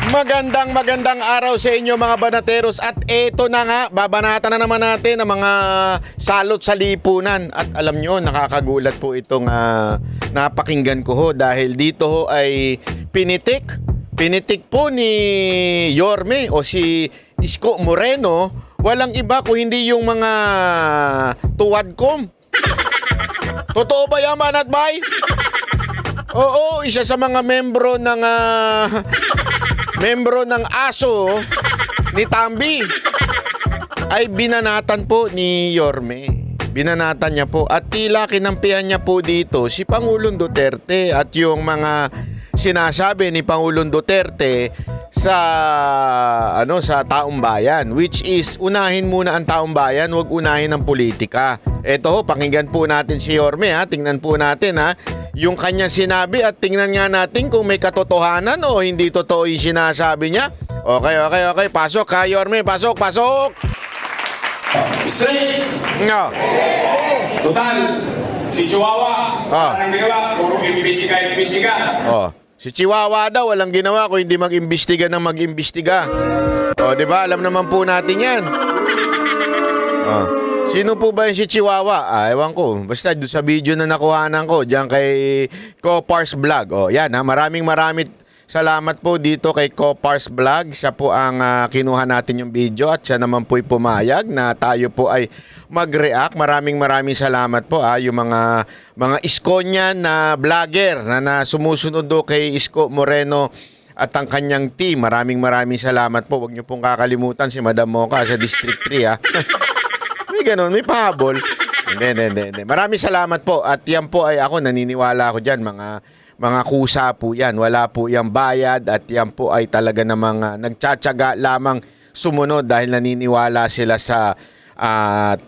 Magandang araw sa inyo mga banateros at eto na nga, babanatan na naman natin ang mga salot sa lipunan at alam nyo, nakakagulat po itong napakinggan ko ho dahil dito ho ay pinitik po ni Yorme o si Isko Moreno, walang iba kung hindi yung mga tuwadkom. Totoo ba yan, Manat Bay? Oo, isa sa mga membro ng ASO ni Tambi ay binanatan po ni Yorme. Binanatan niya po at tila kinampihan niya po dito si Pangulong Duterte at yung mga sinasabi ni Pangulong Duterte sa sa taong bayan, which is unahin muna ang taong bayan, wag unahin ang politika. Eto ho, pakinggan po natin si Yorme tingnan po natin yung kanyang sinabi at tingnan nga natin kung may katotohanan o hindi totoo yung sinasabi niya. Okay. Pasok ha, Yorme. Pasok. Straight. No. Total. Si Chihuahua. Anong ginawa? Puro imbestiga. Si Chihuahua daw walang ginawa kung hindi mag-imbestiga ng mag-imbestiga. Di ba? Alam naman po natin yan. Sino po ba yung si Chihuahua? Ewan ko. Basta sa video na nakuhanan ko diyan kay Copars Vlog. Yan maraming salamat po dito kay Copars Vlog. Siya po ang kinuha natin yung video at siya naman po'y pumayag na tayo po ay mag-react. Maraming salamat po yung mga Iskonian na vlogger na sumusunod do kay Isko Moreno at ang kanyang team. Maraming salamat po. Huwag niyo pong kakalimutan si Madam Mocha sa District 3 May ganun, may pahabol. Hindi. Maraming salamat po. At yan po ay ako, naniniwala ako dyan. Mga kusa po yan. Wala po yung bayad. At yan po ay talaga namang nagtsatsaga lamang sumunod dahil naniniwala sila sa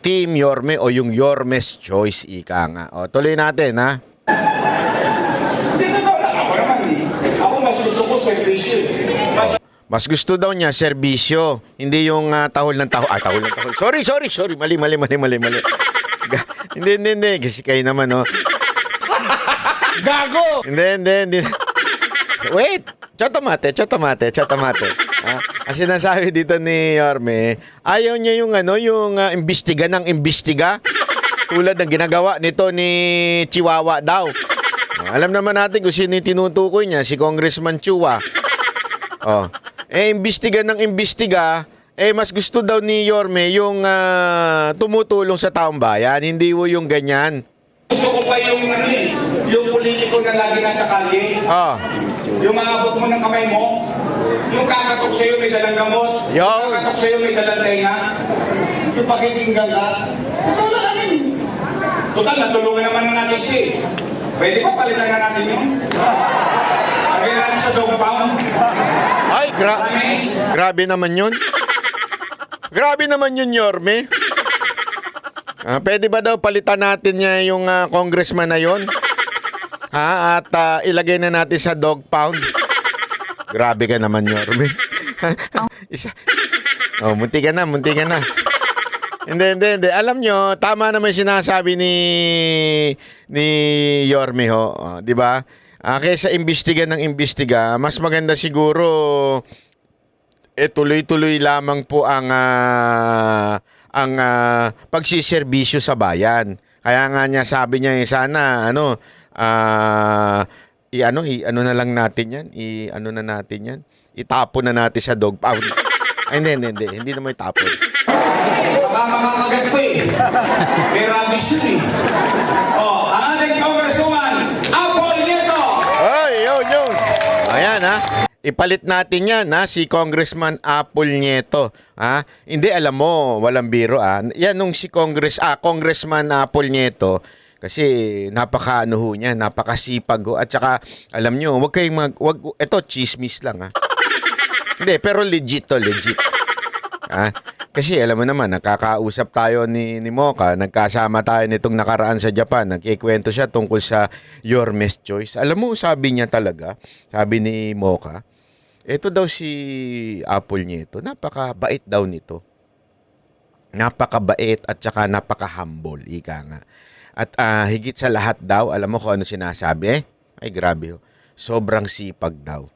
Team Yorme o yung Yorme's Choice, ika nga. Tuloy natin, Hindi na lang. Ako naman Ako mas gusto ko servisyo. Mas gusto daw niya serbisyo, hindi yung tahol ng tahol. Tahol ng tahol. Sorry. Mali. Hindi. Kasi kayo naman, Gago! Hindi. Wait! Chotomate. Ang sinasabi dito ni Yorme, ayaw niya yung imbestiga ng imbestiga. Tulad ng ginagawa nito ni Chihuahua daw. Alam naman natin kung sino yung tinutukoy niya, si Congressman Chua. Imbestiga ng imbestiga, mas gusto daw ni Yorme yung tumutulong sa taong bayan, hindi yung ganyan. Gusto ko pa yung politiko na lagi nasa kalye. Yung maabot mo ng kamay mo, yung kakatok sa'yo may dalang gamot, yung kakatok sa'yo may dalang tenga, yung pakikinggan ka. Ito lang kami. Total, natulungan naman natin siya. Pwede pa palitan na natin yun? Lagyan na natin sa dog pound. Ay, grabe naman yun. Grabe naman yun, Yorme. Pwede ba daw palitan natin niya yung congressman na yun? At ilagay na natin sa dog pound. Grabe ka naman, Yorme. Munti ka na. Hindi. Alam nyo, tama naman sinasabi ni Yorme ho. Di ba? Kaysa imbestiga ng imbestiga, mas maganda siguro tuloy-tuloy lamang po ang pagsiservisyo sa bayan. Kaya nga niya sabi niya sana i-ano na lang natin yan. Itapon na natin sa dog pound. Ay, hindi naman itapon. Baka makakagat ko May rubbish yun ang ating congresswoman, Apple Nieto! Yun. Ayan ipalit natin yan si Congressman Apple Nieto. Hindi, alam mo, walang biro Yan nung si Congressman Apple Nieto, kasi niya, napakasipag at saka alam nyo, ito chismis lang Hindi, pero legit. Kasi alam mo naman, nakakausap tayo ni Mocha, nagkasama tayo nitong nakaraan sa Japan, nagkikwento siya tungkol sa Yorme's Choice. Alam mo, sabi niya talaga, sabi ni Mocha, ito daw si Apple Nieto, napakabait daw nito. Napakabait at saka napaka-humble, ika nga. At higit sa lahat daw, alam mo kung ano sinasabi? Ay, grabe. Sobrang sipag daw.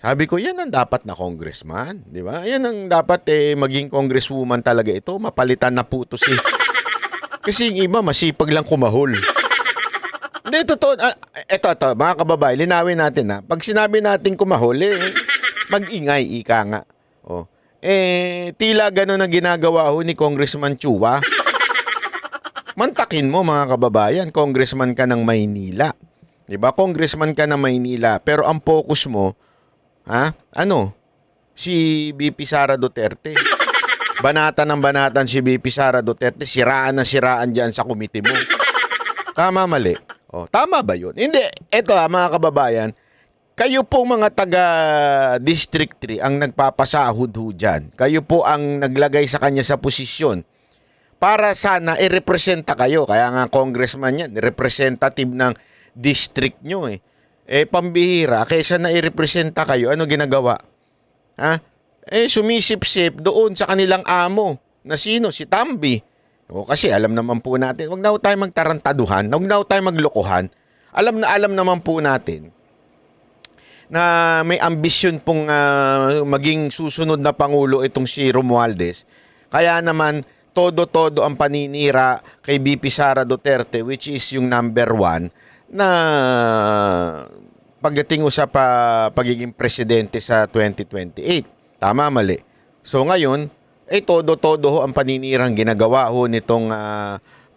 Sabi ko, yan ang dapat na congressman, di ba? Yan ang dapat maging congresswoman talaga ito. Mapalitan na po ito si... Kasi yung iba, masipag lang kumahol. Hindi, totoo. Ito, mga kababae, linawin natin ha. Pag sinabi natin kumahol, mag-ingay, ika nga. Oh. Tila gano'n ang ginagawa ho ni Congressman Chua. Mantakin mo, mga kababayan, congressman ka ng Maynila. Diba? Congressman ka ng Maynila. Pero ang focus mo, si BP Sara Duterte. Banatan ng banatan si BP Sara Duterte. Siraan na siraan dyan sa komite mo. Tama, mali. Oh, tama ba yun? Hindi. Ito mga kababayan, kayo po mga taga District 3 ang nagpapasahod ho dyan. Kayo po ang naglagay sa kanya sa posisyon para sana i-representa kayo. Kaya nga congressman yan, representative ng district nyo pambihira, kaysa na i-representa kayo, ano ginagawa? Sumisip-sip doon sa kanilang amo na sino? Si Tambi. Kasi alam naman po natin, huwag na tayo magtarantaduhan, huwag na tayo maglokohan. Alam naman po natin na may ambisyon pong maging susunod na Pangulo itong si Romualdez. Kaya naman, todo-todo ang paninira kay BP Sara Duterte, which is yung number 1 na pagdating sa pagiging presidente sa 2028. Tama, mali. So ngayon, todo-todo ho ang paninirang ginagawa ho nitong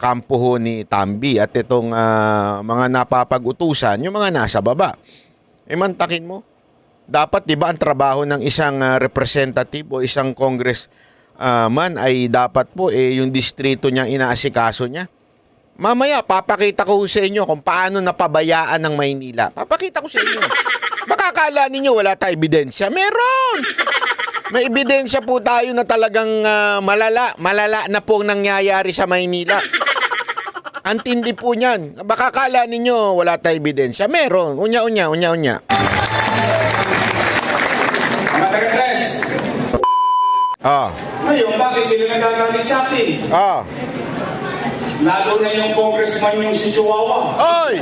kampo ho ni Tambi at itong mga napapag-utusan, yung mga nasa baba. Mantakin mo. Dapat, di ba, ang trabaho ng isang representative o isang congressman ay dapat po yung distrito niya inaasikaso niya. Mamaya, papakita ko sa inyo kung paano napabayaan ng Maynila. Papakita ko sa inyo. Baka akala ninyo wala tayong ebidensya. Meron! May ebidensya po tayo na talagang malala na po ang nangyayari sa Maynila. Antindi po niyan. Baka akala ninyo wala tayong ebidensya. Meron. Unya. Mga taga-tres. Ngayon, bakit sila nagagalit sa atin? Lalo na yung congressman yung si Chihuahua. Oy!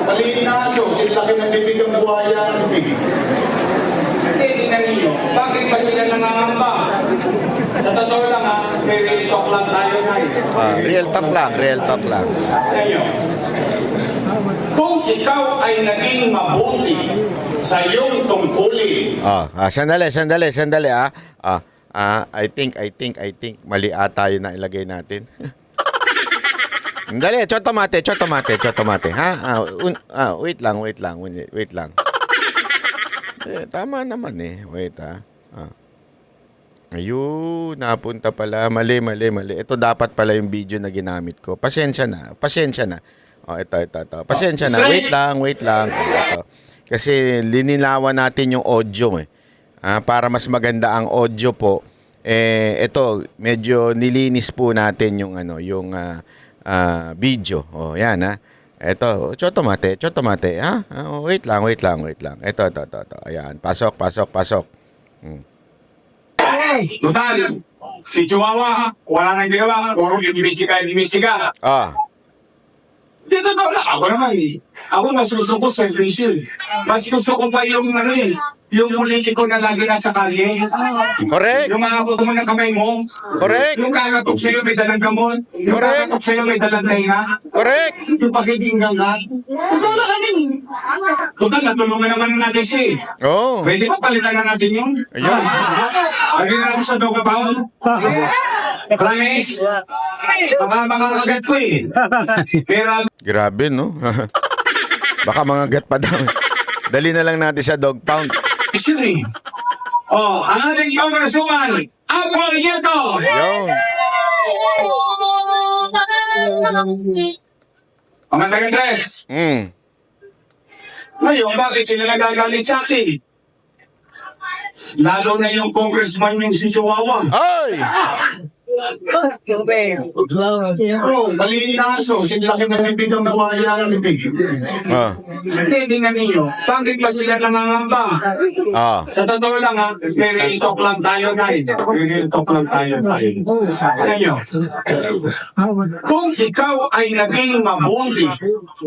Maliit na aso, sinlaki ng bibig ang buhaya ang bibig. Hindi, tingnan ninyo, bakit ba sila nangangamba? Sa totoo lang may real talk lang tayo na Real talk lang. Ngayon, kung ikaw ay naging mabuti sa iyong tungkulin. Sandali. I think mali ata yun na ilagay natin. Dali, chotomate. Wait lang. Tama naman Wait Ayun, napunta pala. Mali. Ito dapat pala yung video na ginamit ko. Pasensya na. Ito. Pasensya na. Wait lang. Ito. Kasi lininawan natin yung audio para mas maganda ang audio po. Ito, medyo nilinis po natin yung video. Yan Ito, chotomate. Wait lang. Ito. Ayan, pasok. Total, si Chihuahua, wala nang ginawa. Puro imbisiga. Di totoo lang. Ako naman Ako mas gusto ko servicio. Mas gusto ko pa yung yung politiko na lagi nasa kalye. Correct. Yung mga buto mo ng kamay mo. Correct. Yung kakatok sa'yo may dalang gamot. Yung Correct. kakatok sa'yo may dalang tainga. Correct. Yung pakikinggan ka. Totoo lang kami. Total, natulungan naman natin siya Pwede ba palitan na natin yun? Ayun. Lagi na natin sa doga pa. Promise. Baka makakagat ko Pero Grabe, no? Baka mga gat pa daw. Dali na lang natin sa dog pound. Siyempre. Ang ating congresswoman, Apple Nieto. Yun. Mga taga-tres. Ngayon, bakit sila nagagalit sa atin? Lalo na yung congressman yung si Chihuahua. Ay! Maliit na aso, sinlaki ng bibig ang buhaya ang bibig. Hindi, tingnan ninyo. Bakit ba sila nangangamba? Sa totoo lang may real talk lang tayo guys. Real talk lang tayo. Ngayon, kung ikaw ay naging mabuti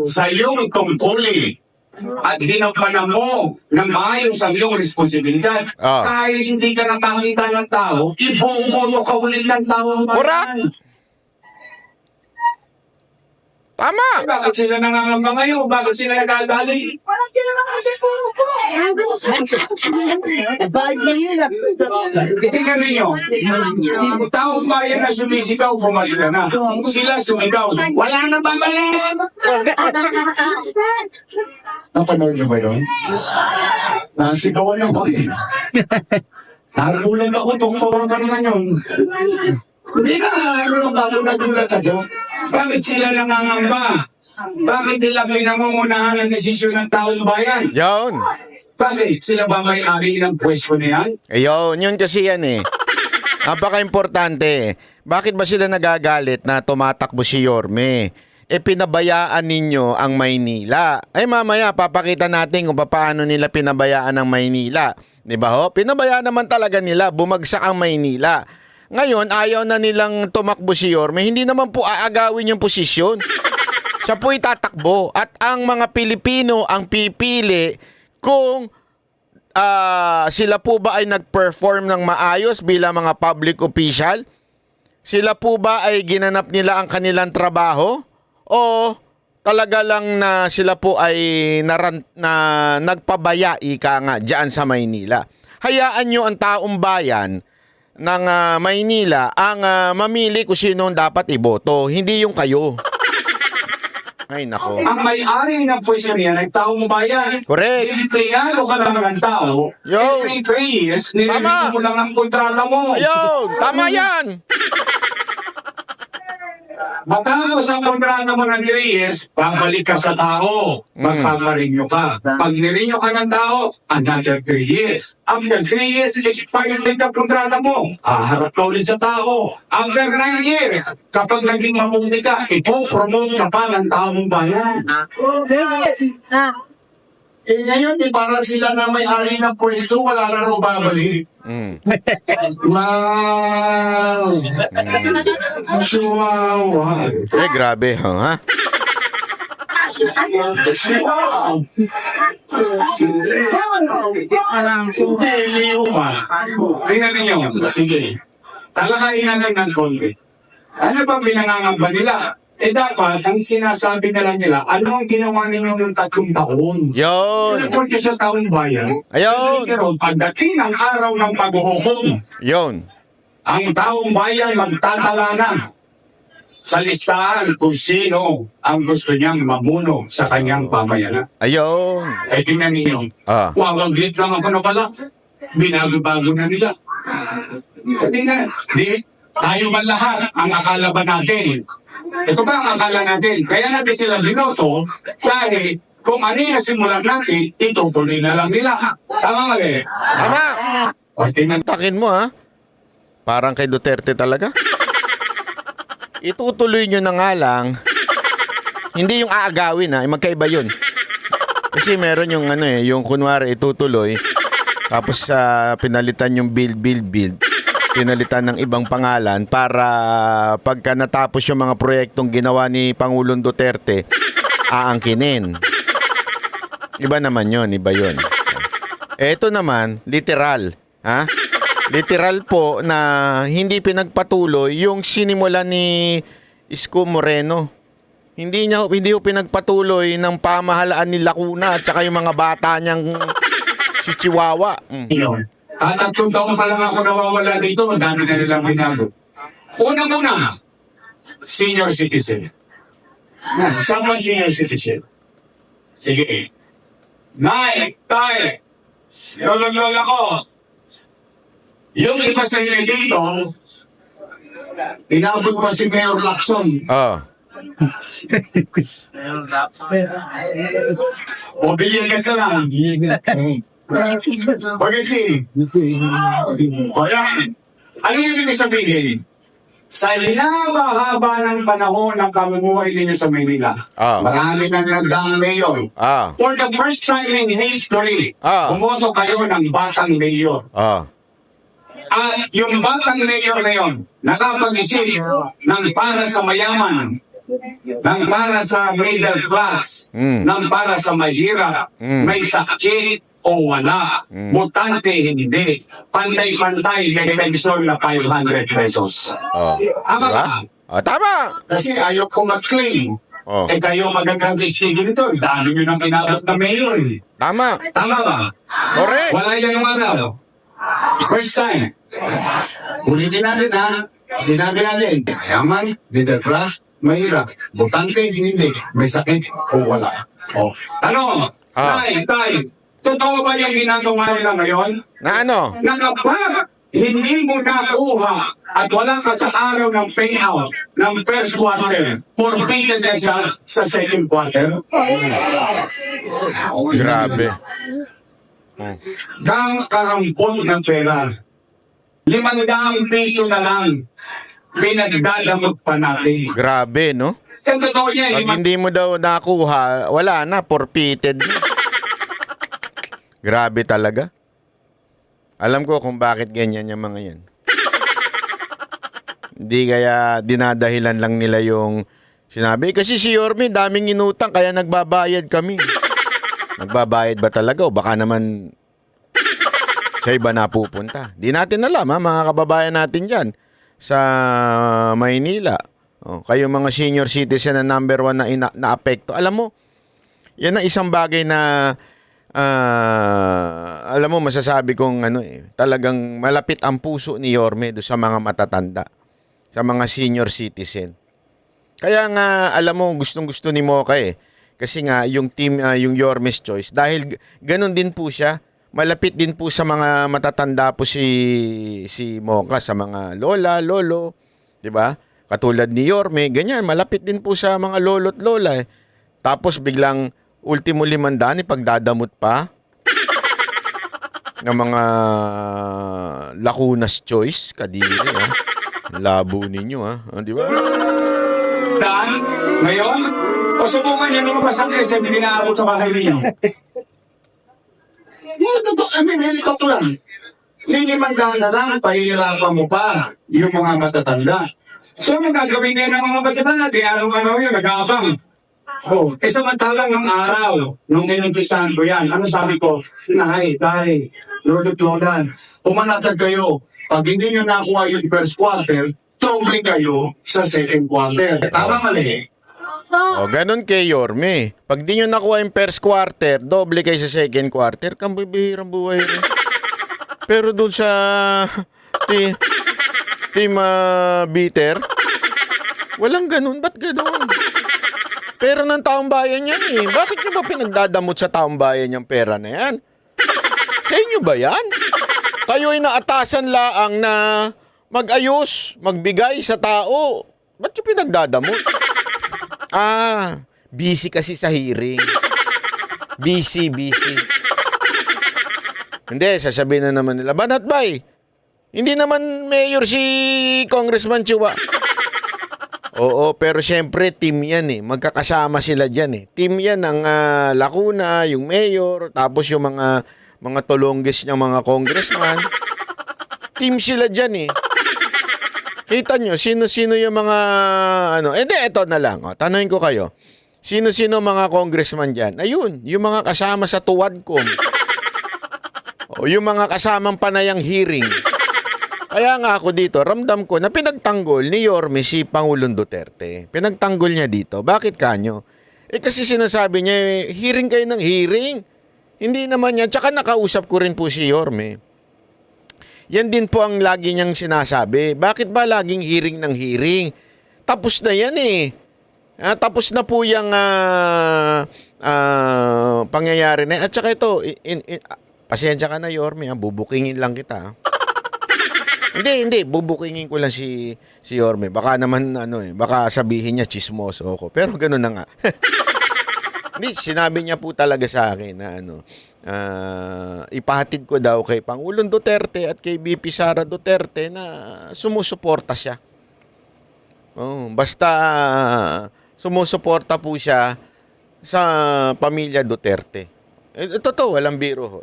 sa iyong tungkulin, at ginampanan mo ng maayos ang iyong responsibilidad. Kahit hindi ka nakakita ng tao, ibubuno ka ulit ng tao. Correct. Tama. Bakit sila nangangamba ngayon? Bakit sila nagagaling? Tingnan ninyo, taong bayan na sumisigaw, bumalik ka na. Sila sumigaw, wala na babalik! Napanood niyo ba yun? Nasigawan ako eh. Nagulat ako, tungtong ka naman yun. Hindi na, nagulat ako. Bakit sila nangangamba? Bakit nila pinangungunahan ang desisyon ng taong bayan? Yun. Bakit? Sila ba may-ari ng pwesto na yan? Ayun, yun kasi yan eh. Napaka-importante. Bakit ba sila nagagalit na tumatakbo si Yorme? Pinabayaan ninyo ang Maynila. Mamaya, papakita natin kung paano nila pinabayaan ang Maynila. Diba ho? Pinabayaan naman talaga nila. Bumagsak ang Maynila. Ngayon, ayaw na nilang tumakbo si Yorme. Hindi naman po aagawin yung posisyon. Siya po'y tatakbo. At ang mga Pilipino ang pipili kung sila po ba ay nag-perform ng maayos bilang mga public official? Sila po ba ay ginanap nila ang kanilang trabaho? O talaga lang na sila po ay nagpabaya ika nga dyan sa Maynila? Hayaan nyo ang taong bayan ng Maynila ang mamili kung sino dapat iboto, hindi yung kayo. Ay, nako. Ang may-ari ng pwesto niya ay taong bayan. Correct. Empleyado ka lang ng tao. Yo. Every 3 years, nire-review mo lang ang kontrata mo. Ayun, tama yan. Matapos ang kontrata mo ng 3 years, pabalik ka sa tao. Magpamarinyo ka. Pag nirinyo ka ng tao, another 3 years. After 3 years, expired ulit ang kontrata mo. Harap ka ulit sa tao. After 9 years, kapag naging mabuti ka, ipo-promote ka pa ng taong bayan. Ngayon, parang sila na may-ari ng pwesto, wala na raw babalik. Wow! Chihuahua! Grabe, ha? Wow! Hindi, liyuma. Tingnan ninyo. Sige. Talakayin natin ng konti. Ano ba pinangangamba nila? Dapat, ang sinasabi na lang nila, ano ang ginawa ninyo ng 3 taon? Yun. Report nyo sa taong bayan. Ayun. Pero pagdating ng araw ng paghuhukom, Yun. ang taong bayan magtatala na sa listahan kung sino ang gusto niyang mamuno sa kanyang pamayanan. Ayun. Tingnan ninyo. Wawaglit lang ako na pala. Binago-bago na nila. Tingnan. Tayo ba lahat ang akala ba natin? Ito ba ang akala natin? Kaya natin sila binoto dahil kung ano yung nasimulan natin, itutuloy na lang nila. Tama mali? Tama. Takin mo, ha? Parang kay Duterte talaga. Itutuloy nyo na nga lang. Hindi yung aagawin, ha? Magkaiba yun. Kasi meron yung yung kunwari itutuloy. Tapos pinalitan yung build. Pinalitan ng ibang pangalan para pagka natapos yung mga proyektong ginawa ni Pangulong Duterte, aangkinin. Iba naman yun, iba yun. Ito naman, literal. Ha? Literal po na hindi pinagpatuloy yung sinimula ni Isko Moreno. Hindi ko pinagpatuloy ng pamahalaan ni Lacuna at saka yung mga bata niyang si Chihuahua. At 3 taon pa lang ako nawawala dito, madami na nilang binago. Una-muna, senior citizen. Saan ba senior citizen? Sige. Nay, tay, lolo-lola ko. Yung iba sa inyo dito, inabot pa si Mayor Lacson. O bilyan ka sa lang. Bakit si? Ayan. Ano yung ibig sabihin? Sa hinaba-haba ng panahon ng pamumuhay ninyo sa Maynila, marami nang nagdaang mayor. For the first time in history, bumoto kayo ng batang mayor. At yung batang mayor na yun, nakapag-isip ng para sa mayaman, ng para sa middle class, ng para sa mahirap, may sakit o wala, butante hindi, pantay-pantay may pension na 500 pesos. Ama Diba? ba? Tama! Kasi ayaw ko mag-claim. Kayo magandang listigin ito, dami nyo nang inabot na mayor. Tama! Tama ba? Correct! Wala yan yung araw. First time. Ulitin natin ha. Sinabi natin, yaman, middle class, mahirap, butante, hindi, may sakit o wala. Tanong, tay, totoo ba yung ginagawa nila ngayon? Na ano? Na kapag hindi mo nakuha at wala ka sa araw ng payout ng first quarter, forfeited na siya sa second quarter? Grabe. Karampon ng pera. 500 piso na lang. Pinagdadamot pa natin. Grabe, no? Yung totoo niya, Pag hindi mo daw nakuha, wala na, forfeited. Grabe talaga. Alam ko kung bakit ganyan yung mga yan. Hindi kaya dinadahilan lang nila yung sinabi. Kasi si Yorme, daming inutang, kaya nagbabayad kami. Nagbabayad ba talaga? O baka naman sa iba napupunta. Di natin alam, ha, mga kababayan natin dyan sa Maynila. Kayo mga senior citizen na number 1 na naapekto. Alam mo, yan ang isang bagay na alam mo, masasabi kong talagang malapit ang puso ni Yorme do sa mga matatanda, sa mga senior citizen. Kaya nga, alam mo, gustong-gusto ni Mocha kasi nga, yung team, yung Yorme's Choice, dahil ganun din po siya, malapit din po sa mga matatanda po si Mocha, sa mga lola, lolo, di ba? Katulad ni Yorme, ganyan, malapit din po sa mga lolo't lola. Tapos biglang ultimo 500, pagdadamot pa ng mga Lacuna's Choice, kadiri, ha? Labo ninyo, ha? Di ba? Dan, ngayon, o subukan niyo mga pasang SM dinaabot sa bahay ninyo. Hindi totoo lang. Lilimandaan na lang, pahihirapan mo pa yung mga matatanda. So, magagawin ngayon ng mga matatanda, di araw-araw yun, nag-aabang. Samantalang ng araw, nung inimpisahan ko yan, ano sabi ko? Nahay, lolo't lola, pumanatag kayo. Pag hindi nyo nakuha yung first quarter, doble kayo sa second quarter. Tama mali. Ganun kay Yorme. Pag di nyo nakuha yung first quarter, doble kayo sa second quarter, kambibihirang buhay rin. Pero dun sa team Bitter, walang ganun. Ba't ganun? Pera ng taong bayan yan eh. Bakit nyo ba pinagdadamot sa taong bayan yung pera na yan? Sa inyo ba yan? Kayo ay naatasan laang na mag-ayos, magbigay sa tao. Ba't nyo pinagdadamot? Busy kasi sa hearing. Busy. Hindi, sasabihin na naman nila, Banat Bay, hindi naman mayor si Congressman Chua. Oo, pero syempre team yan eh. Magkakasama sila dyan eh. Team yan ng Lacuna, yung mayor, tapos yung mga tulonggis niyang mga congressman. Team sila dyan eh. Kita nyo, sino-sino yung mga eto na lang. Tanungin ko kayo. Sino-sino mga congressman dyan? Ayun, yung mga kasama sa Tuwadcom. O yung mga kasamang panayang hearing. Kaya nga ako dito, ramdam ko na pinagtanggol ni Yorme si Pangulong Duterte. Pinagtanggol niya dito. Bakit kanyo? Kasi sinasabi niya, hearing kayo ng hearing. Hindi naman yan. Tsaka nakausap ko rin po si Yorme. Yan din po ang lagi niyang sinasabi. Bakit ba laging hearing ng hearing? Tapos na yan eh. Tapos na po yung pangyayari na. At saka ito, pasensya ka na Yorme, bubukingin lang kita. Hindi, bubukingin ko lang si Yorme. Baka naman, baka sabihin niya chismoso ako. Pero gano'n na nga. Hindi, sinabi niya po talaga sa akin na ipahatid ko daw kay Pangulong Duterte at kay BP Sara Duterte na sumusuporta siya. Basta sumusuporta po siya sa pamilya Duterte. Totoo, walang biro.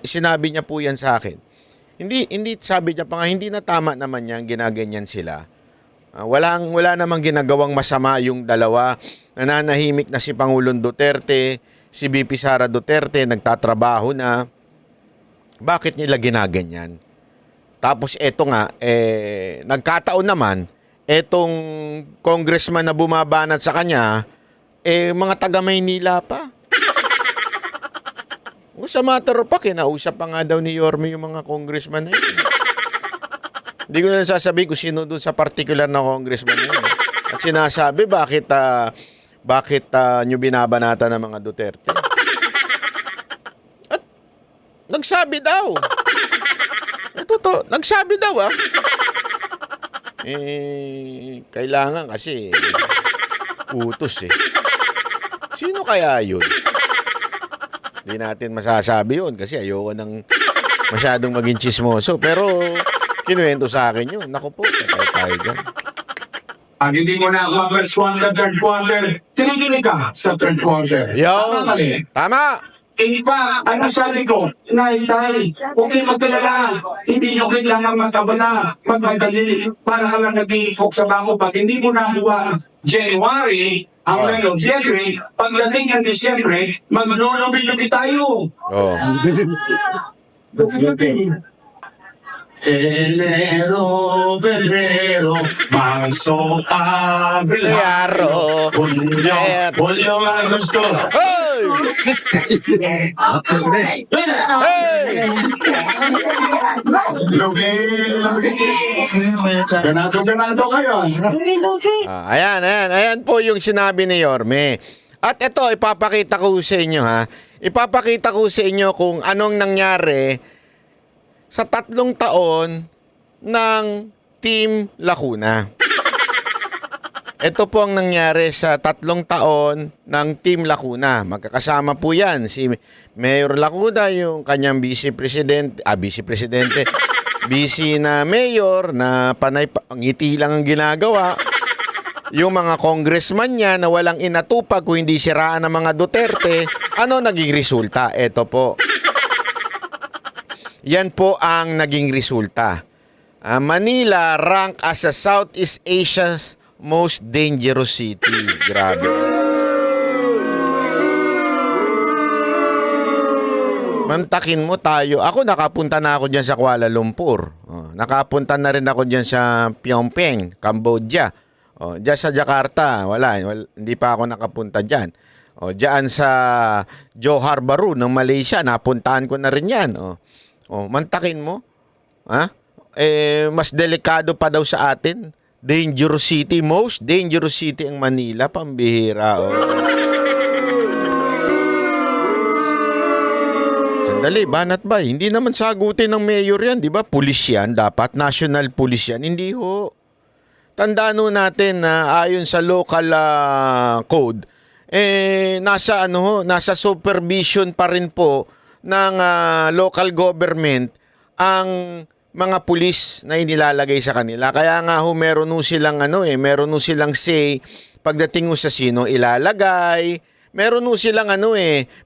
Sinabi niya po yan sa akin. Hindi sabi niya pa nga, hindi na tama naman yan, ginaganyan sila Wala namang ginagawang masama yung dalawa. Nananahimik na si Pangulong Duterte, si VP Sara Duterte, nagtatrabaho na. Bakit nila ginaganyan? Tapos eto nga, nagkataon naman, etong congressman na bumabanat sa kanya, mga taga Maynila pa. O sa matter of fact, kinausap pa nga daw ni Yorme yung mga congressman na yun. Hindi ko na sasabihin kung sino doon sa particular na congressman na yun. At sinasabi, bakit nyo binabanata ng mga Duterte? At nagsabi daw. Totoo, nagsabi daw kailangan kasi utos Sino kaya yun? Hindi natin masasabi yun kasi ayoko nang masyadong maging chismoso. Pero kinuwento sa akin yun. Naku po, patay tayo dyan. Pag hindi mo na ako first quarter, third quarter, tinigilig ka sa third quarter. Yo! Tama mali. Tama! In fact, ano sabi ko? Nay, huwag kayong magkalala. Hindi nyo kailangan magkabala, magmadali, para ka lang nag-iipok sa bangko. Pag hindi mo nakuha January, ang January, pagdating ng Disyembre, maglulubi-lubi tayo. Oh. Enero, Febrero, Marzo, Abril, Yaro. Julio, Agosto. Hey! Hey! Lugi. Ganado kayo. Ayan po yung sinabi ni Yorme. At ito, ipapakita ko sa inyo Ipapakita ko sa inyo kung anong nangyari sa 3 taon ng Team Lacuna. Ito po ang nangyari sa 3 taon ng Team Lacuna. Magkakasama po yan si Mayor Lacuna, yung kanyang vice presidente, vice na mayor na panay ngiti lang ang ginagawa. Yung mga congressman niya na walang inatupag kung hindi siraan ng mga Duterte, ano naging resulta? Ito po. Yan po ang naging resulta. Manila rank as a Southeast Asia's most dangerous city. Grabe. Mantakin mo tayo. Ako nakapunta na ako dyan sa Kuala Lumpur. Nakapunta na rin ako dyan sa Phnom Penh, Cambodia. Dyan sa Jakarta, wala, hindi pa ako nakapunta dyan. Dyan sa Johor Bahru ng Malaysia, napuntahan ko na rin yan. Mantakin mo? Mas delikado pa daw sa atin. Dangerous city, most dangerous city ang Manila, pambihira. Sandali, banat ba? Hindi naman sagutin ng mayor yan, di ba? Pulis yan, dapat national police yan. Hindi ho. Tandaan ho natin na ayon sa local code, nasa supervision pa rin po ng local government ang mga pulis na inilalagay sa kanila. Kaya nga ho meron ho silang meron ho silang say pagdating ho sa sino ilalagay. Meron ho silang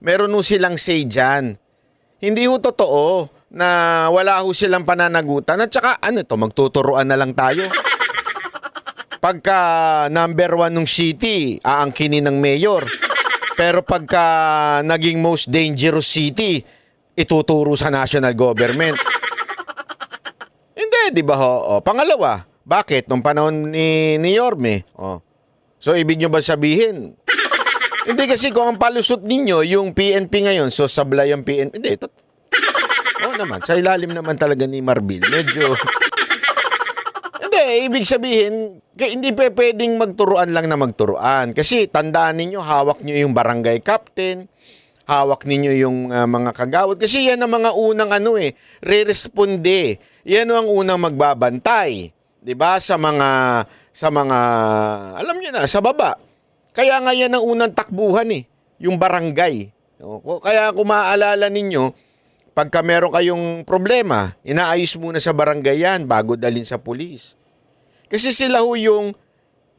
meron ho silang say diyan. Hindi ho totoo na wala ho silang pananagutan. At saka magtuturuan na lang tayo. Pagka number 1 ng city, aangkinin ng mayor. Pero pagka naging most dangerous city, ituturo sa national government. Hindi, di ba ho? Pangalawa, bakit? Nung panahon ni Yorme. So, ibig nyo ba sabihin? Hindi kasi kung ang palusot ninyo, yung PNP ngayon, so sablay ang PNP. Hindi, ito. Naman, sa ilalim naman talaga ni Marbil. Medyo... ibig sabihin, hindi pa pwedeng magturuan lang na magturuan. Kasi tandaan ninyo, hawak nyo yung barangay captain, hawak ninyo yung mga kagawad. Kasi yan ang mga unang re-responde. Yan ang unang magbabantay. 'Di ba? Sa mga, alam nyo na, sa baba. Kaya nga yan ang unang takbuhan yung barangay. Kaya kung maaalala ninyo, pagka meron kayong problema, inaayos muna sa barangay yan bago dalhin sa pulis. Kasi sila ho yung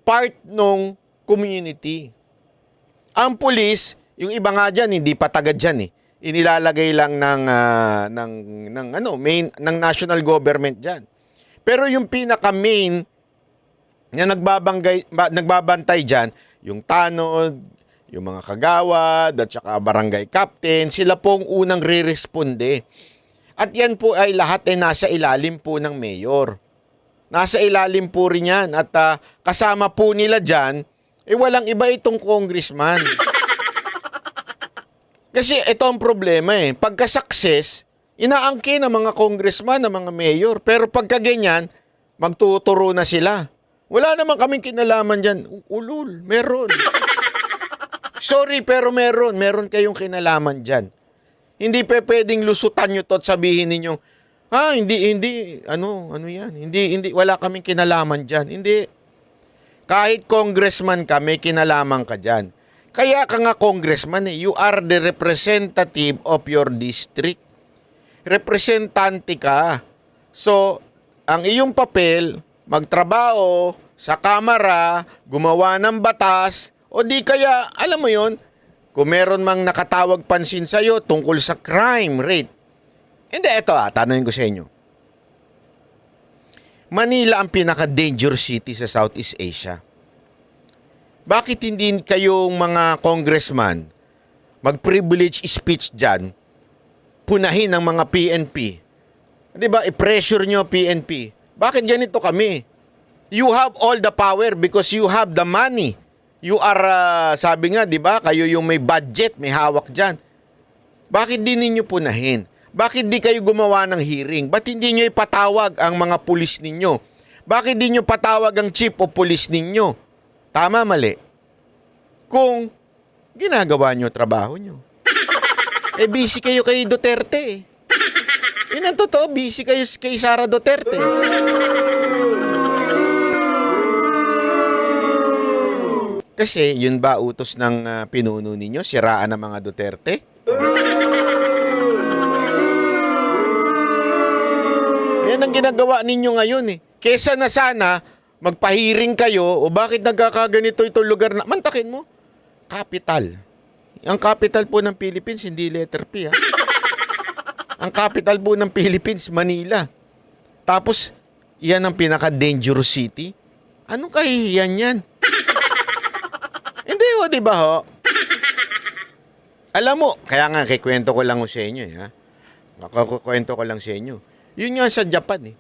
part ng community. Ang pulis, yung iba nga dyan, hindi pa taga dyan Inilalagay lang ng national government dyan. Pero yung pinaka-main na nagbabantay dyan, yung tanod, yung mga kagawad, at saka barangay captain, sila pong unang re-responde. At yan po ay lahat ay nasa ilalim po ng mayor. Nasa ilalim po rin yan. At kasama po nila dyan, walang iba itong congressman. Kasi ito ang problema Pagka-success, inaangkin ng mga congressman, ng mga mayor. Pero pagka ganyan, magtuturo na sila. Wala naman kaming kinalaman dyan. Ulul, meron. Sorry, pero meron. Meron kayong kinalaman dyan. Hindi pwedeng lusutan nyo to at sabihin ninyo, hindi, ano yan? Hindi, wala kaming kinalaman dyan. Hindi. Kahit congressman ka, may kinalaman ka dyan. Kaya ka nga congressman you are the representative of your district. Representante ka. So, ang iyong papel, magtrabaho sa kamara, gumawa ng batas, o di kaya, alam mo yon, kung meron mang nakatawag pansin sa'yo tungkol sa crime rate. Hindi, eto tanongin ko sa inyo. Manila ang pinaka-dangerous city sa Southeast Asia. Bakit hindi kayong mga congressman mag-privilege speech dyan, punahin ng mga PNP? Di ba, i-pressure nyo PNP. Bakit ganito kami? You have all the power because you have the money. You are, sabi nga, di ba, kayo yung may budget, may hawak dyan. Bakit di ninyo punahin? Bakit di kayo gumawa ng hearing? Ba't hindi nyo ipatawag ang mga pulis ninyo? Bakit di nyo patawag ang chief of police ninyo? Tama, mali. Kung ginagawa nyo trabaho nyo. Busy kayo kay Duterte. Yun ang totoo, busy kayo kay Sara Duterte. Kasi yun ba utos ng pinuno ninyo? Siraan ng mga Duterte? Yan ang ginagawa ninyo ngayon Kesa na sana magpahiring kayo o bakit nagkakaganito itong lugar na mantakin mo. Capital. Ang capital po ng Philippines hindi letter P Ang capital po ng Philippines Manila. Tapos yan ang pinaka-dangerous city. Anong kahihiyan yan? Hindi di ba ho? Alam mo, kaya nga kikwento ko lang sa inyo Kukwento ko lang sa inyo. Yun nga sa Japan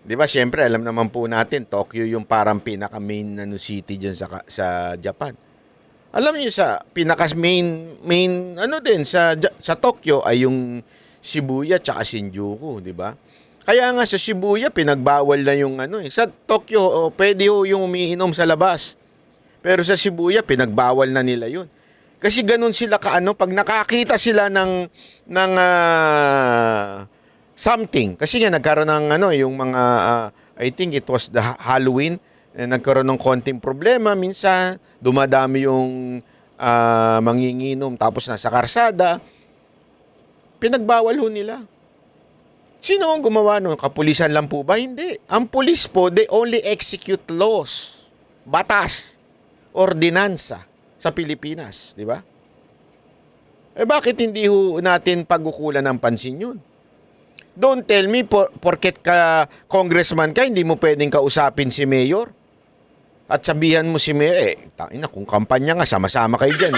Di ba, siyempre, alam naman po natin, Tokyo yung parang pinaka-main city dyan sa Japan. Alam niyo sa pinaka-main din sa Tokyo ay yung Shibuya tsaka Shinjuku, di ba? Kaya nga sa Shibuya, pinagbawal na yung Sa Tokyo, pwede yung umiinom sa labas. Pero sa Shibuya, pinagbawal na nila yun. Kasi ganun sila pag nakakita sila ng something. Kasi nga nagkaroon ng yung mga I think it was the Halloween, nagkaroon ng konting problema minsan, dumadami yung manginginom tapos nasa karsada. Pinagbawal ho nila. Sino ang gumawa nun? Kapulisan lang po ba? Hindi. Ang pulis po, they only execute laws, batas, ordinansa sa Pilipinas, di ba? Bakit hindi ho natin pagukulan ng pansin yun? Don't tell me, porket ka congressman ka, hindi mo pwedeng kausapin si mayor. At sabihan mo si mayor, kung kampanya nga, sama-sama kayo dyan.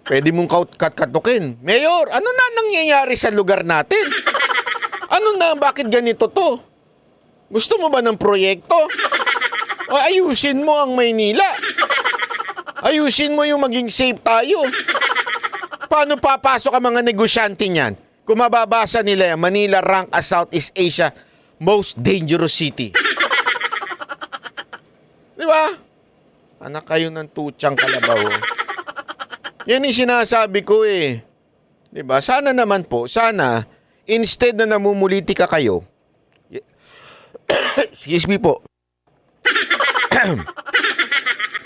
Pwede mong katukin. Mayor, ano na nangyayari sa lugar natin? Ano na, bakit ganito to? Gusto mo ba ng proyekto? O ayusin mo ang Maynila. Ayusin mo yung maging safe tayo. Paano papasok ang mga negosyante niyan? Kung mababasa nila yan, Manila rank as Southeast Asia most dangerous city. Di ba? Anak kayo ng tutsang kalabaw. Yan yung sinasabi ko Di ba? Sana naman po, instead na namumulitika kayo, excuse me po,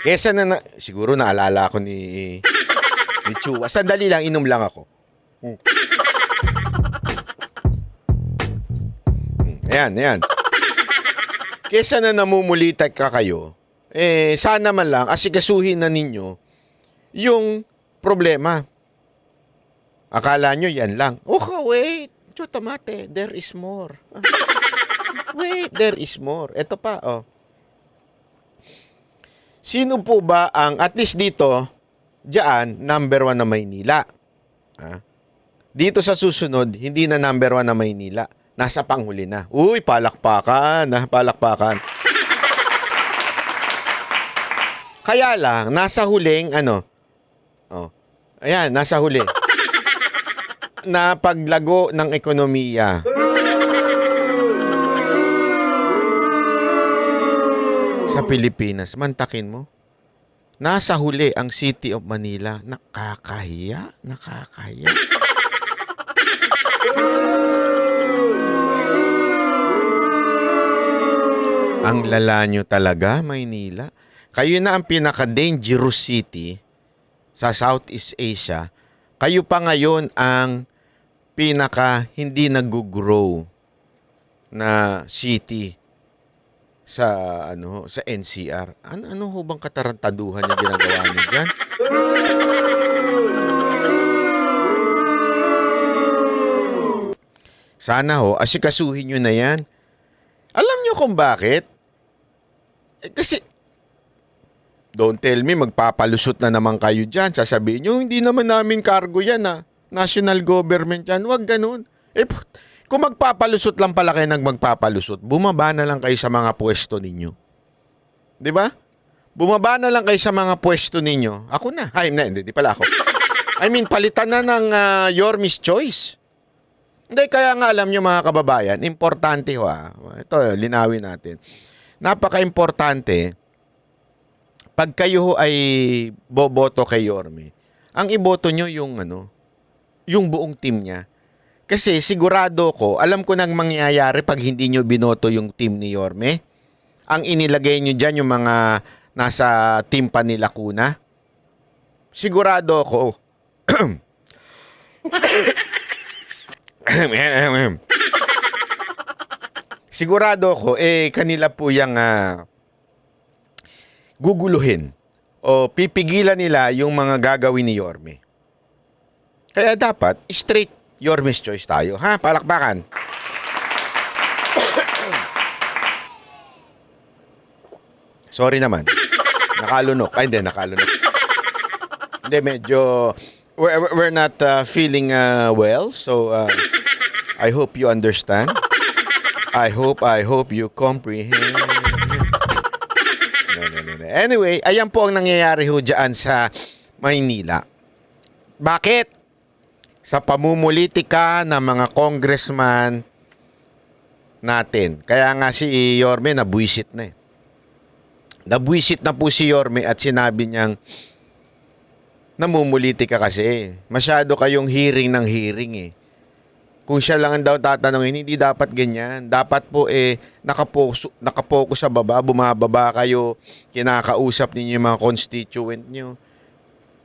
kesa siguro naalala ako ni Chua. Sandali lang, inom lang ako. Ayan. Kesa na namumulitak ka kayo, sana man lang asikasuhin na ninyo yung problema. Akala nyo yan lang. Wait. Chotomate, there is more. Wait, there is more. Ito pa, Sino po ba ang, at least dito, diyan, number 1 na Maynila? Dito sa susunod, hindi na number 1 na Maynila. Nasa panghuli na. Uy, palakpakan, palakpakan. Kaya lang, nasa huling, ayan, nasa huli. Na paglago ng ekonomiya. Sa Pilipinas, mantakin mo. Nasa huli ang City of Manila. Nakakahiya. Ang lala nyo talaga, Maynila. Kayo na ang pinaka-dangerous city sa Southeast Asia. Kayo pa ngayon ang pinaka hindi nag-grow na city sa sa NCR. Ano ho bang katarantaduhan yung ginagawa niyo diyan? Sana ho asikasuhin niyo na 'yan. Alam niyo kung bakit? Kasi don't tell me magpapalusot na naman kayo diyan. Sasabihin niyo hindi naman namin cargo 'yan National government 'yan. Huwag ganoon. Kung magpapalusot lang pala kayo magpapalusot, bumaba na lang kayo sa mga pwesto ninyo. Di ba? Bumaba na lang kayo sa mga pwesto ninyo. Ako na. Hindi pala ako. I mean, palitan na ng Yorme's Choice. Hindi, kaya nga alam nyo mga kababayan, importante ho Ito, linawin natin. Napaka-importante, pag kayo ay boboto kay Yorme, ang iboto nyo yung buong team niya. Kasi sigurado ko, alam ko nang mangyayari pag hindi nyo binoto yung team ni Yorme. Ang inilagay nyo dyan yung mga nasa team pa ni Lacuna. Sigurado ko. Sigurado ko, kanila po yung guguluhin o pipigilan nila yung mga gagawin ni Yorme. Kaya dapat, straight Yorme's Choice tayo. Palakpakan. Sorry naman. Nakalunok. Hindi, nakalunok. Hindi, medyo we're not feeling well. So, I hope you understand. I hope you comprehend. No. Anyway, ayan po ang nangyayari ho dyan sa Maynila. Bakit? Sa pamumulitika ng mga congressman natin. Kaya nga si Yorme nabuisit na Nabuisit na po si Yorme at sinabi niyang namumulitika kasi. Masyado kayong hearing ng hearing Kung siya lang daw tatanungin, hindi dapat ganyan. Dapat po nakapokus sa baba, bumababa kayo, kinakausap ninyo yung mga constituent nyo.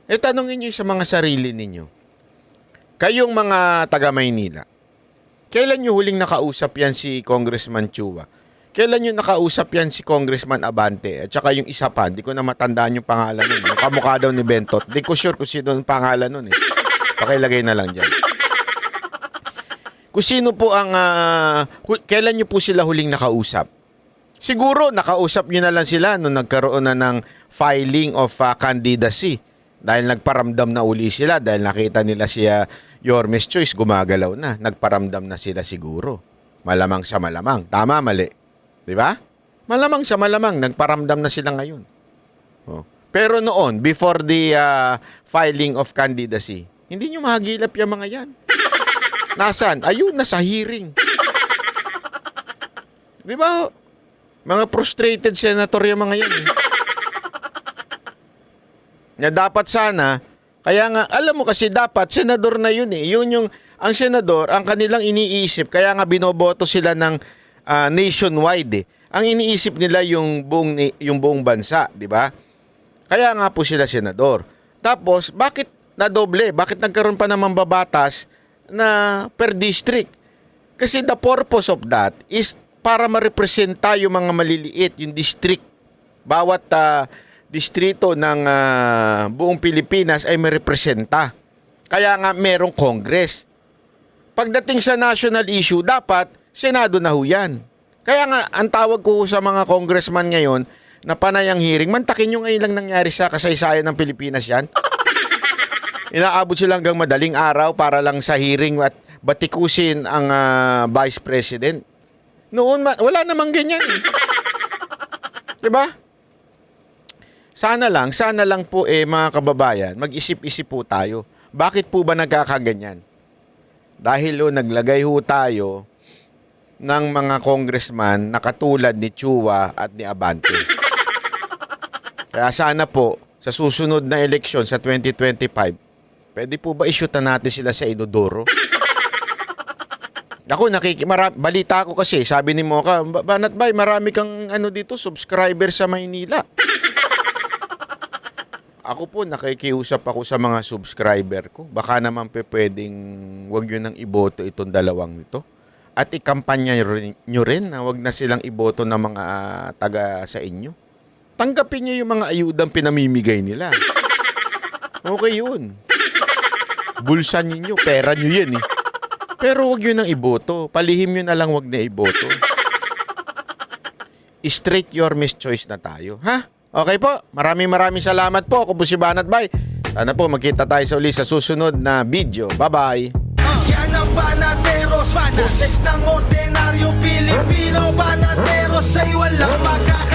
Tanungin nyo sa mga sarili ninyo. Kayong mga taga Maynila, kailan nyo huling nakausap yan si Congressman Chua? Kailan nyo nakausap yan si Congressman Abante? At saka yung isa pa, hindi ko na matandaan yung pangalan nun. Yung kamukha daw ni Bentot. Hindi ko sure kung sino yung pangalan nun Pakilagay na lang dyan. Kung sino po ang, kailan nyo po sila huling nakausap? Siguro, nakausap nyo na lang sila nung nagkaroon na ng filing of candidacy. Dahil nagparamdam na uli sila, dahil nakita nila siya Yorme's Choice, gumagalaw na. Nagparamdam na sila siguro. Malamang sa malamang. Tama, mali. Di ba? Malamang sa malamang, nagparamdam na sila ngayon. Pero noon, before the filing of candidacy, hindi nyo mahagilap yung mga yan. Nasaan? Ayun, nasa hearing. Di ba? Mga frustrated senator yung mga yan. Na dapat sana, kaya nga, alam mo kasi dapat, senador na yun Yun yung, ang senador, ang kanilang iniisip, kaya nga binoboto sila ng nationwide Ang iniisip nila yung buong bansa, di ba? Kaya nga po sila senador. Tapos, bakit nadoble? Bakit nagkaroon pa naman babatas na per district? Kasi the purpose of that is para ma-representa yung mga maliliit, yung district. Bawat distrito ng buong Pilipinas ay ma-representa. Kaya nga merong Congress. Pagdating sa national issue, dapat Senado na ho yan. Kaya nga, ang tawag ko sa mga congressman ngayon, na panay ang hearing. Mantakin nyo ngayon lang nangyari sa kasaysayan ng Pilipinas yan. Inaabot sila hanggang madaling araw para lang sa hearing at batikusin ang Vice President. Noon, wala namang ganyan. Diba? Sana lang po mga kababayan, mag-isip-isip po tayo. Bakit po ba nagkakaganyan? Dahil naglagay ho tayo ng mga congressman na katulad ni Chua at ni Abante. Kaya sana po, sa susunod na eleksyon sa 2025, pwede po ba i-shoot na natin sila sa Inodoro? Ako, balita ko kasi, sabi ni Mocha, Banat Bay, marami kang dito, subscriber sa Maynila. Ako po, nakikiusap ako sa mga subscriber ko. Baka naman pwedeng wag nyo nang iboto itong dalawang ito. At ikampanya nyo rin na wag na silang iboto ng mga taga sa inyo. Tanggapin nyo yung mga ayudang pinamimigay nila. Okay yun. Bulsa ninyo, pera nyo yan eh. Pero wag nyo nang iboto. Palihim nyo na lang wag na iboto. Straight your mischoice na tayo. Ha? Okay po. Maraming salamat po. Ako po si Banat Bay. Sana po magkita tayo sa uli sa susunod na video. Bye-bye. Yan ang Banateros, boses ng ordinaryo Pilipino. Banateros ay walang makaka